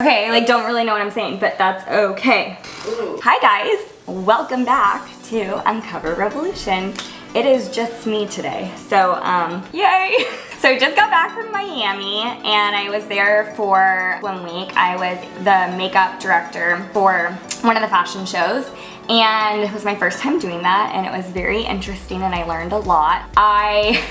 Okay, I like don't really know what I'm saying, but that's okay. Hi guys, welcome back to Uncover Revolution. It is just me today, so yay! So I just got back from Miami and I was there for 1 week. I was the makeup director for one of the fashion shows and it was my first time doing that and it was very interesting and I learned a lot. I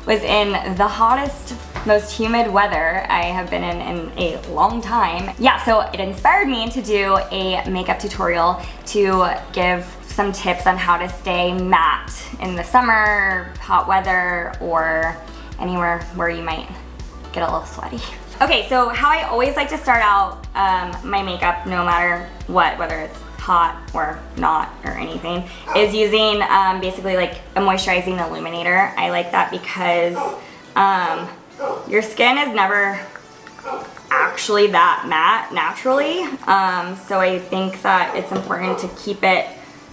was in the hottest, most humid weather I have been in a long time. Yeah, so it inspired me to do a makeup tutorial to give some tips on how to stay matte in the summer, hot weather, or anywhere where you might get a little sweaty. Okay, so how I always like to start out my makeup, no matter what, whether it's hot or not or anything, is using basically like a moisturizing illuminator. I like that because your skin is never actually that matte naturally, so I think that it's important to keep it,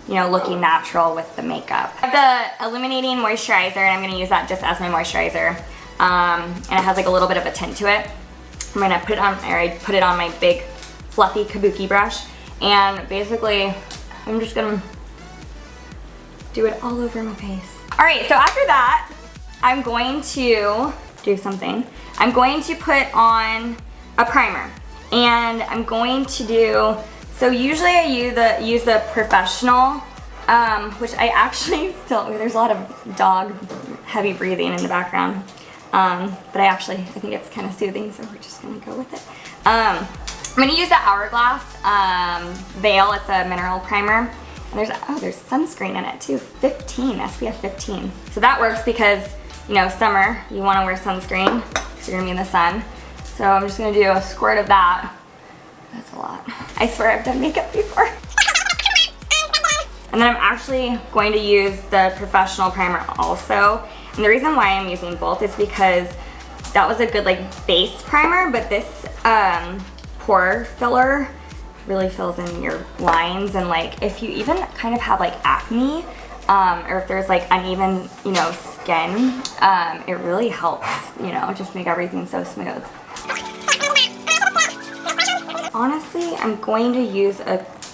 you know, looking natural with the makeup. I have the illuminating moisturizer and I'm going to use that just as my moisturizer, and it has like a little bit of a tint to it. I'm going to put it on, or I put it on my big fluffy kabuki brush, and basically I'm just going to do it all over my face. Alright, so after that I'm going to do something. I'm going to put on a primer and I'm going to do, so usually I use the Professional, which I actually still, there's a lot of dog heavy breathing in the background, but I think it's kind of soothing, so we're just gonna go with it. I'm gonna use the Hourglass Veil. It's a mineral primer. And there's sunscreen in it too, 15, SPF 15. So that works because, you know, summer, you wanna wear sunscreen because you're gonna be in the sun. So I'm just gonna do a squirt of that. That's a lot. I swear I've done makeup before. And then I'm actually going to use the Professional primer also. And the reason why I'm using both is because that was a good like base primer, but this pore filler really fills in your lines, and like if you even kind of have like acne, or if there's like uneven, you know, skin, it really helps, you know, just make everything so smooth. Honestly, I'm going to use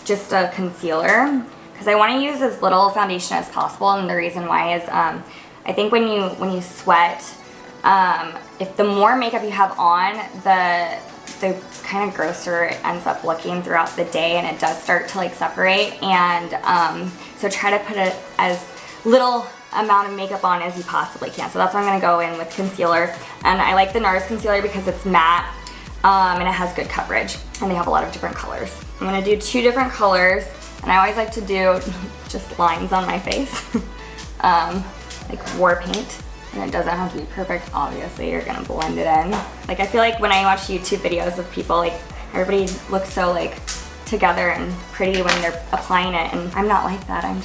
just a concealer because I want to use as little foundation as possible, and the reason why is I think when you sweat, if the more makeup you have on, the kind of grosser it ends up looking throughout the day, and it does start to like separate, and so try to put as little amount of makeup on as you possibly can. So that's why I'm going to go in with concealer, and I like the NARS concealer because it's matte, and it has good coverage, and they have a lot of different colors. I'm going to do 2 different colors, and I always like to do just lines on my face, like war paint. And it doesn't have to be perfect, obviously, you're gonna blend it in. Like I feel like when I watch YouTube videos of people, like everybody looks so like together and pretty when they're applying it, and I'm not like that. I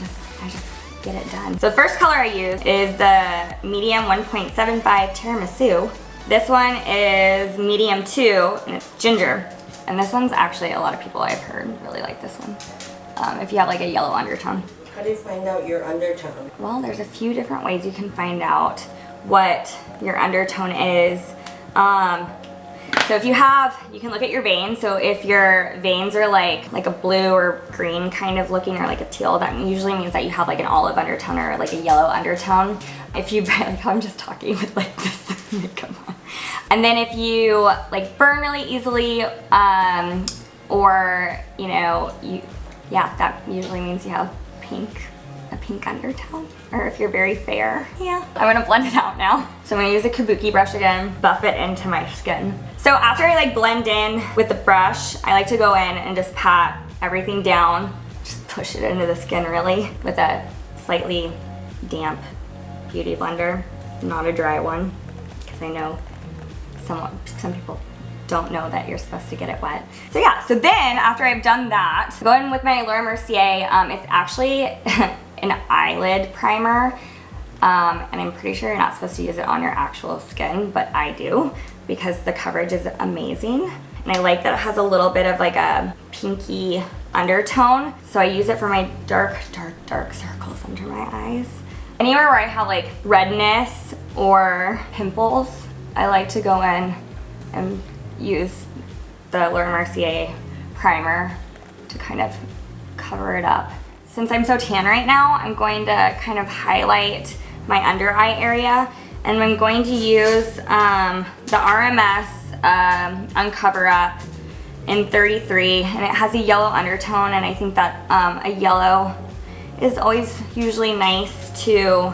just get it done. So the first color I use is the medium 1.75 Tiramisu. This one is medium 2 and it's ginger. And this one's actually, a lot of people I've heard really like this one. If you have like a yellow undertone. How do you find out your undertone? Well, there's a few different ways you can find out what your undertone is. So if you can look at your veins. So if your veins are like a blue or green kind of looking, or like a teal, that usually means that you have like an olive undertone or like a yellow undertone. If you, like I'm just talking with like this makeup on. And then if you like burn really easily, or you know, yeah, that usually means you have a pink undertone, or if you're very fair. Yeah, I'm gonna blend it out now. So I'm gonna use a kabuki brush again, buff it into my skin. So after I like blend in with the brush, I like to go in and just pat everything down, just push it into the skin really with a slightly damp beauty blender, not a dry one, because I know some people don't know that you're supposed to get it wet. So yeah, so then after I've done that, go in with my Laura Mercier. It's actually an eyelid primer, and I'm pretty sure you're not supposed to use it on your actual skin, but I do because the coverage is amazing. And I like that it has a little bit of like a pinky undertone. So I use it for my dark circles under my eyes. Anywhere where I have like redness or pimples, I like to go in and use the Laura Mercier primer to kind of cover it up. Since I'm so tan right now, I'm going to kind of highlight my under eye area, and I'm going to use the RMS Uncover Up in 33, and it has a yellow undertone, and I think that a yellow is always usually nice to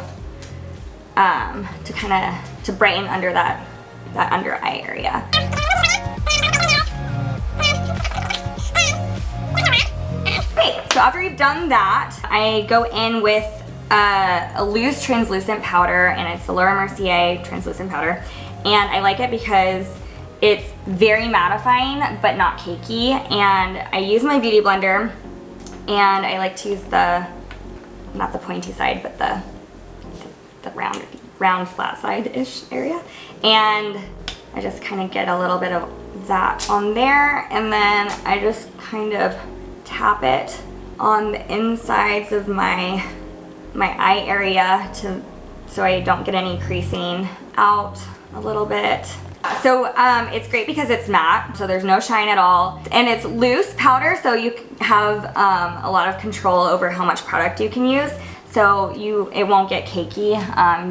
brighten under that under eye area. Okay, so after you've done that, I go in with a loose translucent powder, and it's the Laura Mercier translucent powder, and I like it because it's very mattifying but not cakey, and I use my beauty blender, and I like to use not the pointy side, but the round flat side-ish area, and I just kind of get a little bit of that on there, and then I just kind of tap it on the insides of my eye area so I don't get any creasing out a little bit. So it's great because it's matte, so there's no shine at all, and it's loose powder, so you have a lot of control over how much product you can use, so it won't get cakey.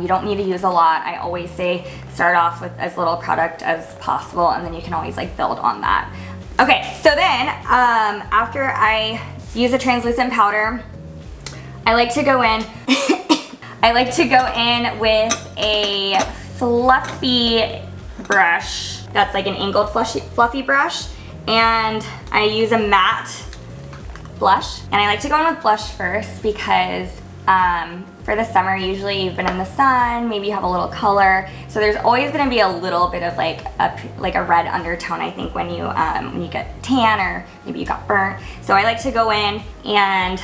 You don't need to use a lot. I always say start off with as little product as possible, and then you can always like build on that. Okay, so then after I use a translucent powder, I like to go in with a fluffy brush that's like an angled fluffy brush, and I use a matte blush, and I like to go in with blush first because for the summer, usually you've been in the sun, maybe you have a little color, so there's always going to be a little bit of like a red undertone, I think, when you get tan, or maybe you got burnt. So I like to go in and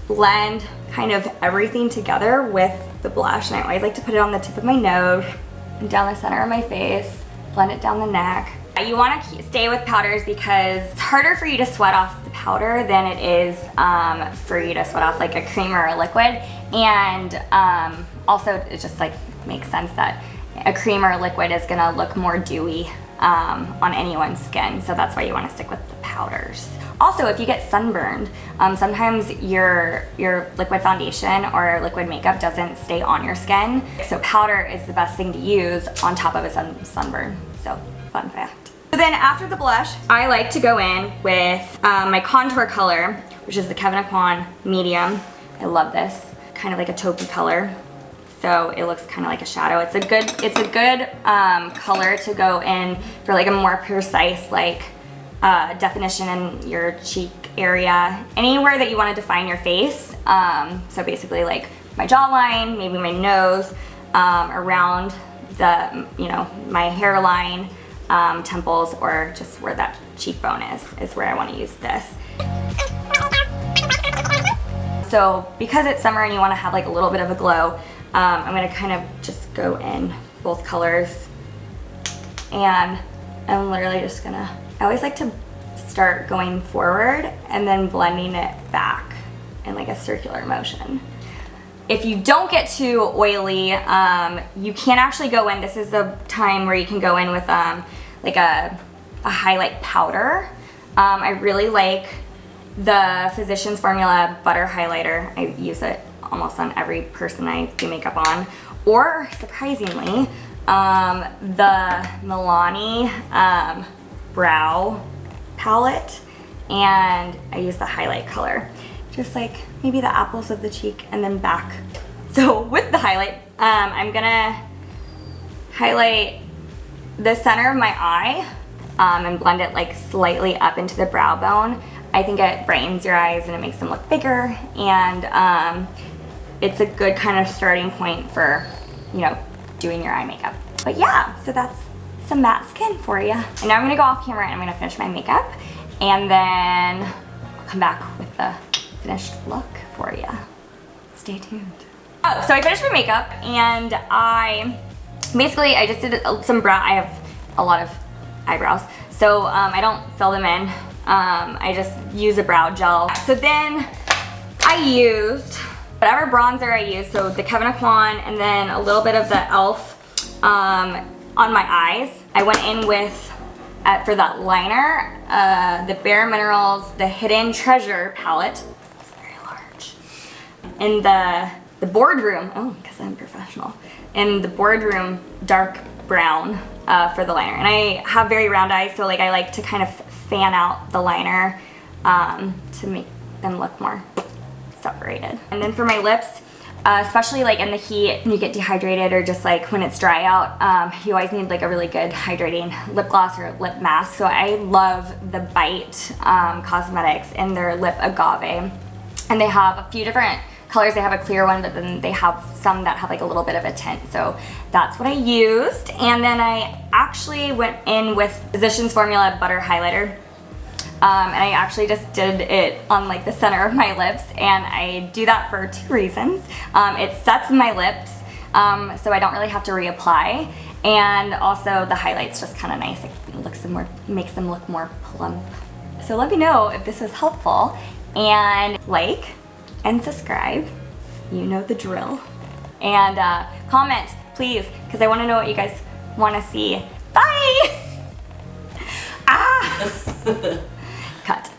blend kind of everything together with the blush, and I always like to put it on the tip of my nose and down the center of my face, blend it down the neck. You want to stay with powders because it's harder for you to sweat off the powder than it is for you to sweat off like a cream or a liquid, and also it just like makes sense that a cream or a liquid is gonna look more dewy on anyone's skin, so that's why you want to stick with the powders. Also, if you get sunburned, sometimes your liquid foundation or liquid makeup doesn't stay on your skin, so powder is the best thing to use on top of a sunburn. So, fun fact. So then after the blush, I like to go in with my contour color, which is the Kevyn Aucoin Medium. I love this, kind of like a taupey color. So it looks kind of like a shadow. It's a good color to go in for like a more precise like definition in your cheek area, anywhere that you want to define your face. So basically like my jawline, maybe my nose, around the, my hairline, temples, or just where that cheekbone is where I want to use this. So because it's summer and you want to have like a little bit of a glow, I'm going to kind of just go in both colors, and I'm literally just gonna, I always like to start going forward and then blending it back in like a circular motion. If you don't get too oily, you can actually go in, this is the time where you can go in with like a highlight powder. I really like the Physicians Formula Butter Highlighter. I use it almost on every person I do makeup on. Or, surprisingly, the Milani Brow Palette, and I use the highlight color. Just like maybe the apples of the cheek and then back. So with the highlight, I'm gonna highlight the center of my eye and blend it like slightly up into the brow bone. I think it brightens your eyes and it makes them look bigger, and it's a good kind of starting point for, doing your eye makeup. But yeah, so that's some matte skin for you. And now I'm gonna go off camera and I'm gonna finish my makeup, and then I'll come back with the finished look for you. Stay tuned. Oh, so I finished my makeup, and I just did some brow. I have a lot of eyebrows, so I don't fill them in. I just use a brow gel. So then I used whatever bronzer I used, so the Kevyn Aucoin, and then a little bit of the e.l.f. On my eyes. I went in with for that liner, the Bare Minerals, the Hidden Treasure palette. It's very large. In the Boardroom, oh, because I'm professional. In the Boardroom dark brown for the liner. And I have very round eyes, so like I like to kind of fan out the liner to make them look more separated. And then for my lips, especially like in the heat when you get dehydrated or just like when it's dry out, you always need like a really good hydrating lip gloss or lip mask. So I love the Bite Cosmetics in their Lip Agave. And they have a few different colors. They have a clear one, but then they have some that have like a little bit of a tint. So that's what I used. And then I actually went in with Physicians Formula Butter Highlighter. And I actually just did it on like the center of my lips, and I do that for 2 reasons. It sets my lips, so I don't really have to reapply, and also the highlight's just kind of nice. It makes them look more plump. So let me know if this was helpful, and like and subscribe. You know the drill. And comment, please, because I want to know what you guys want to see. Bye! Ah! Cut.